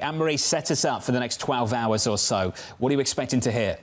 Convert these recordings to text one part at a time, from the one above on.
Annmarie, set us up for the next 12 hours or so. What are you expecting to hear?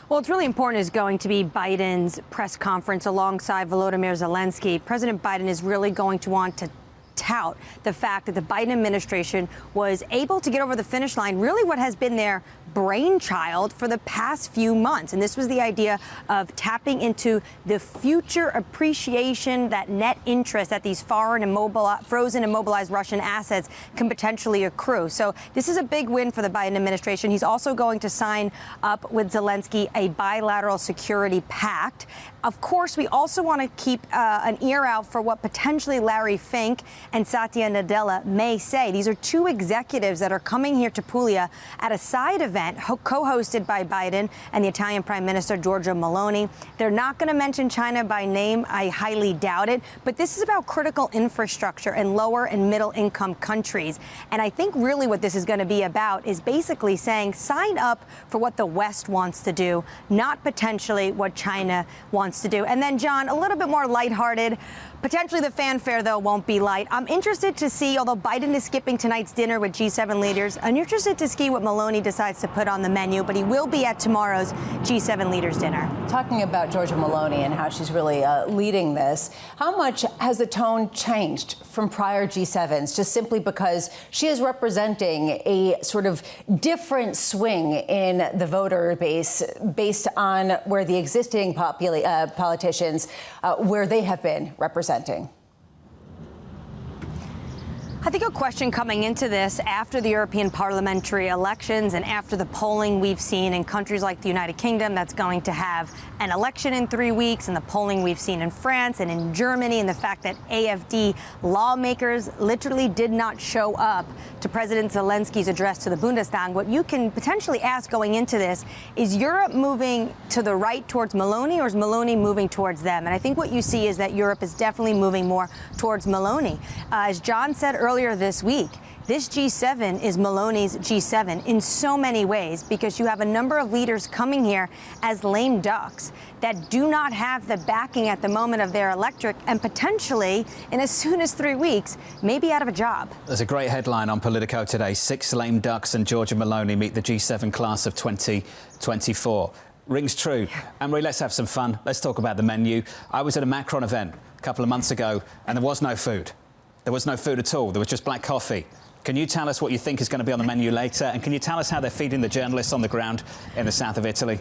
Well, what's really important is going to be Biden's press conference alongside Volodymyr Zelenskiy. President Biden is really going to want to tout the fact that the Biden administration was able to get over the finish line, really what has been their brainchild for the past few months. And this was the idea of tapping into the future appreciation, that net interest that these foreign and frozen and mobilized Russian assets can potentially accrue. So this is a big win for the Biden administration. He's also going to sign up with Zelensky a bilateral security pact. Of course, we also want to keep an ear out for what potentially Larry Fink and Satya Nadella may say. These are two executives that are coming here to Puglia at a side event co-hosted by Biden and the Italian Prime Minister Giorgia Meloni. They're not going to mention China by name. I highly doubt it. But this is about critical infrastructure in lower and middle income countries. And I think really what this is going to be about is basically saying sign up for what the West wants to do, not potentially what China wants to do. And then, John, a little bit more lighthearted. Potentially the fanfare, though, won't be light. I'm interested to see, although Biden is skipping tonight's dinner with G7 leaders, I'm interested to see what Meloni decides to put on the menu, but he will be at tomorrow's G7 leaders dinner. Talking about Giorgia Meloni and how she's really leading this, how much has the tone changed from prior G7s, just simply because she is representing a sort of different swing in the voter base based on where the existing politicians, where they have been representing? I think a question coming into this after the European parliamentary elections and after the polling we've seen in countries like the United Kingdom that's going to have an election in 3 weeks, and the polling we've seen in France and in Germany, and the fact that AfD lawmakers literally did not show up to President Zelenskyy's address to the Bundestag. What you can potentially ask going into this is Europe moving to the right towards Meloni, or is Meloni moving towards them? And I think what you see is that Europe is definitely moving more towards Meloni. As John said earlier this week, this G7 is Meloni's G7 in so many ways, because you have a number of leaders coming here as lame ducks that do not have the backing at the moment of their electorate, and potentially, in as soon as 3 weeks, may be out of a job. There's a great headline on Politico today. 6 lame ducks and Giorgia Meloni meet the G7 class of 2024. Rings true. Annmarie, let's have some fun. Let's talk about the menu. I was at a Macron event a couple of months ago, and there was no food. There was no food at all. There was just black coffee. Can you tell us what you think is going to be on the menu later? And can you tell us how they're feeding the journalists on the ground in the south of Italy?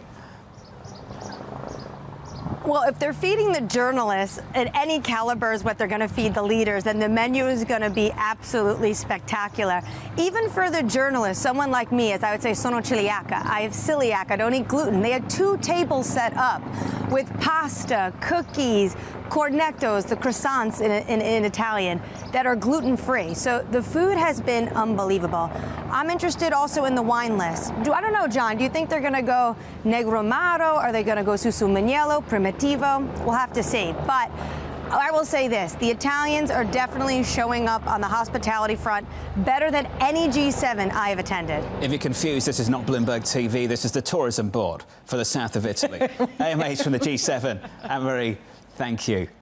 Well, if they're feeding the journalists at any caliber is what they're going to feed the leaders, then the menu is going to be absolutely spectacular. Even for the journalists, someone like me, as I would say, sono celiaca, I have celiac, I don't eat gluten. They had 2 tables set up with pasta, cookies, cornettos, the croissants in Italian, that are gluten-free. So the food has been unbelievable. I'm interested also in the wine list. I don't know, John, do you think they're going to go Negro Amaro? Are they going to go Susu Mignello, Primitivo? We'll have to see. But I will say this, the Italians are definitely showing up on the hospitality front better than any G7 I have attended. If you're confused, this is not Bloomberg TV. This is the tourism board for the south of Italy. AMH from the G7. Annmarie, thank you.